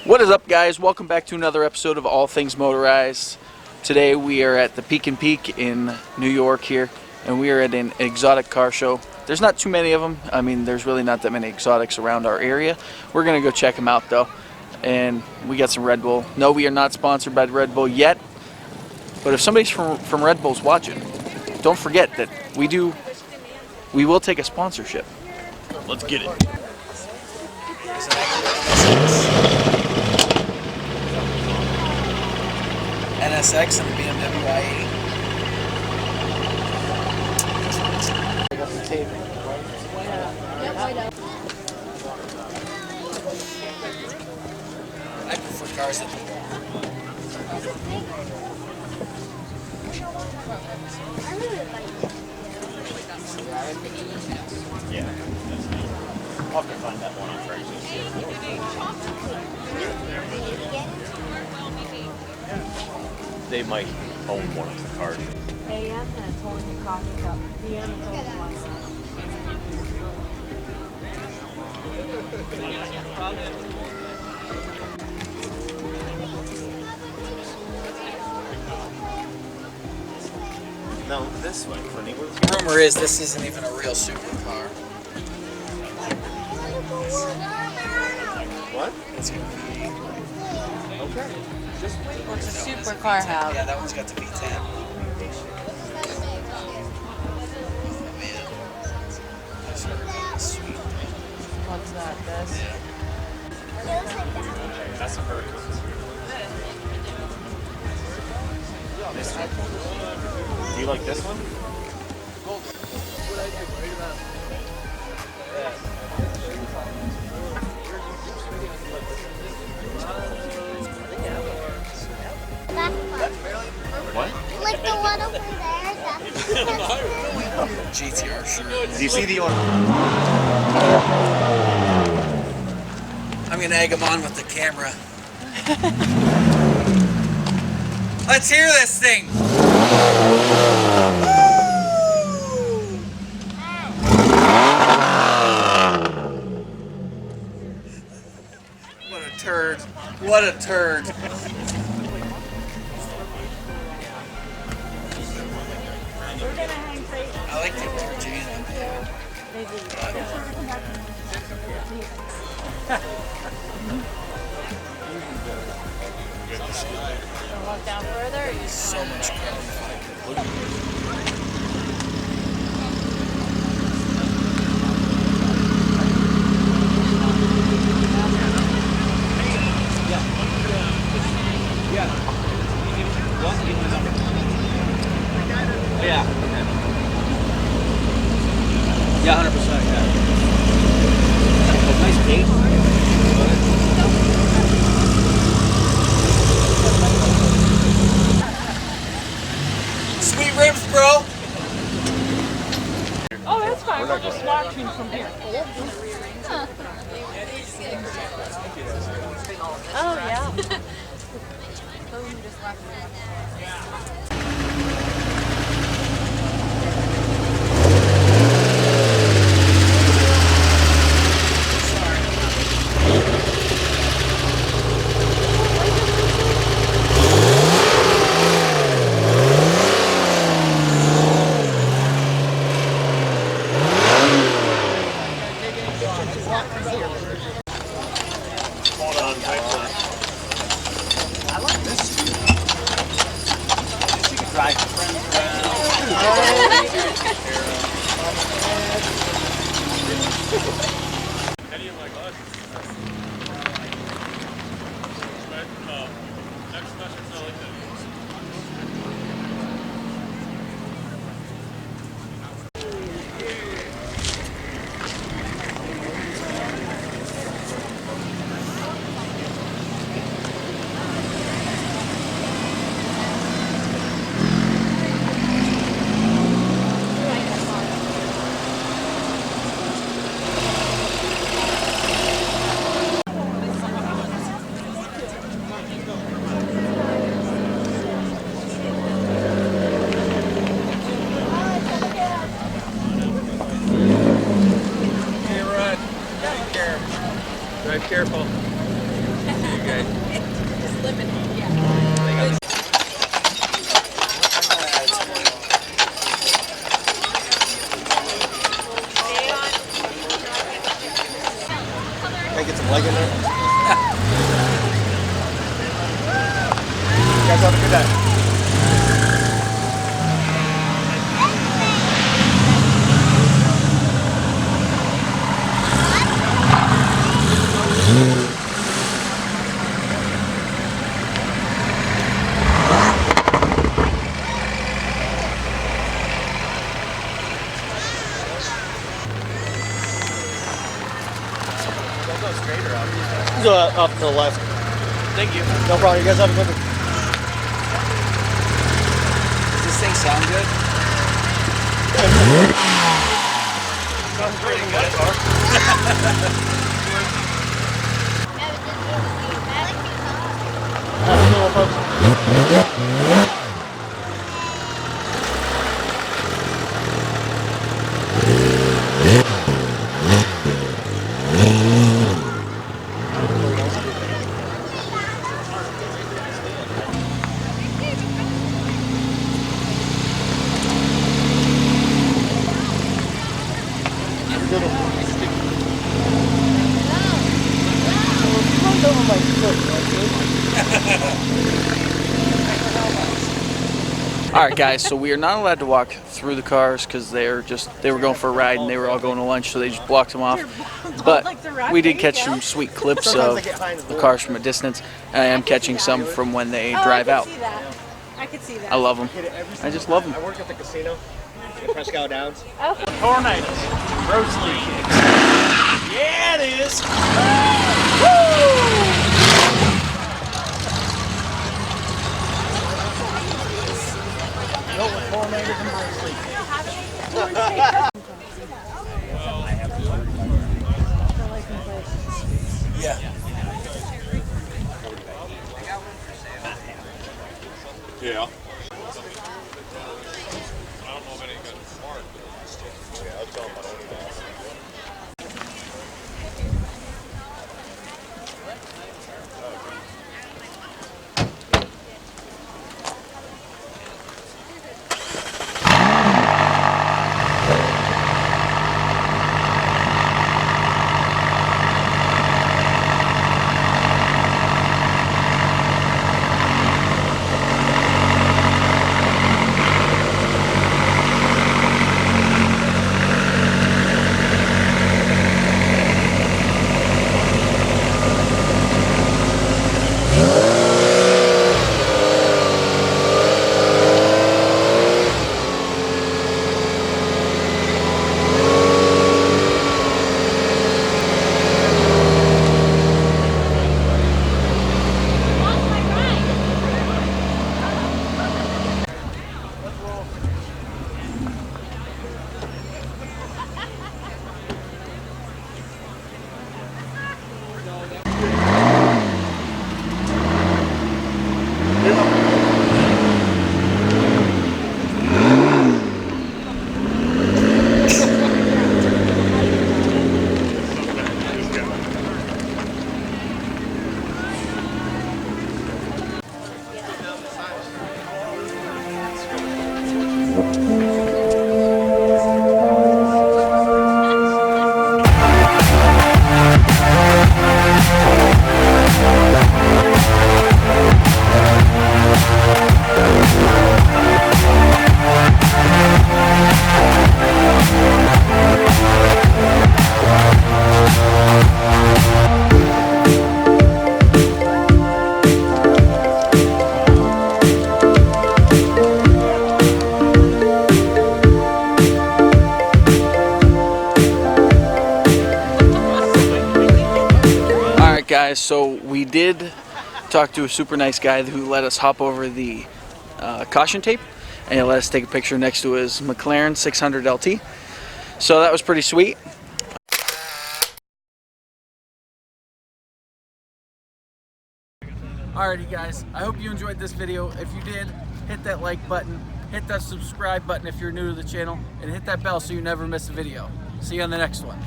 What is up, guys? Welcome back to another episode of All Things Motorized. Today we are at the Peek and Peak in New York here, and we are at an exotic car show. There's not too many of them. I mean, there's really not that many exotics around our area. We're going to go check them out, though. And we got some Red Bull. No, we are not sponsored by Red Bull yet. But if somebody's from Red Bull's watching, don't forget that we will take a sponsorship. Let's get it. NSX and BMW i8. I prefer cars that yeah. I'll have to find that one on Craigslist. They might own one of the cars. AM and it's holding the coffee cup. PM is holding one. No, this one, funny. rumor is this isn't even a real supercar. What? It's gonna be. Okay. Just wait. What's a supercar have? Yeah, that one's got the V10. Oh man, that's sweet. What's that? This? That's a Hurricane. This one. Do you like this one? What? Like the one over there. GTR, sure. Do you see the I'm gonna egg him on with the camera. Let's hear this thing. What a turd. What a turd. I like the Georgiana. Walk down further or you So much carbon. Yeah. Yeah, 100%. Yeah. Nice gate. Sweet ribs, bro. Oh, that's fine. We're just watching from here. Oh, yeah. Boom, just watching. Hold on, wait for it. I like this. You could drive your friends around. Any of my glasses. But next semester's not like that. Drive careful. It's limited, yeah. Can I get some leg in there? You guys have a good day. Up to the left. Thank you. No problem. You guys have a good one. Does this thing sound good? Sounds pretty good. All right, guys. So we are not allowed to walk through the cars because they were going for a ride and they were all going to lunch, so they just blocked them off. But we did catch some sweet clips of the cars from a distance. And I am catching some from when they drive out. I could see that. I love them. I just love them. I work at the casino in Prescott Downs. Tornadoes, roast league. Yeah, it is. Yeah. Yeah. Guys, so we did talk to a super nice guy who let us hop over the caution tape and he let us take a picture next to his McLaren 600 LT. So that was pretty sweet. Alrighty guys, I hope you enjoyed this video. If you did, hit that like button, hit that subscribe button if you're new to the channel, and hit that bell so you never miss a video. See you on the next one.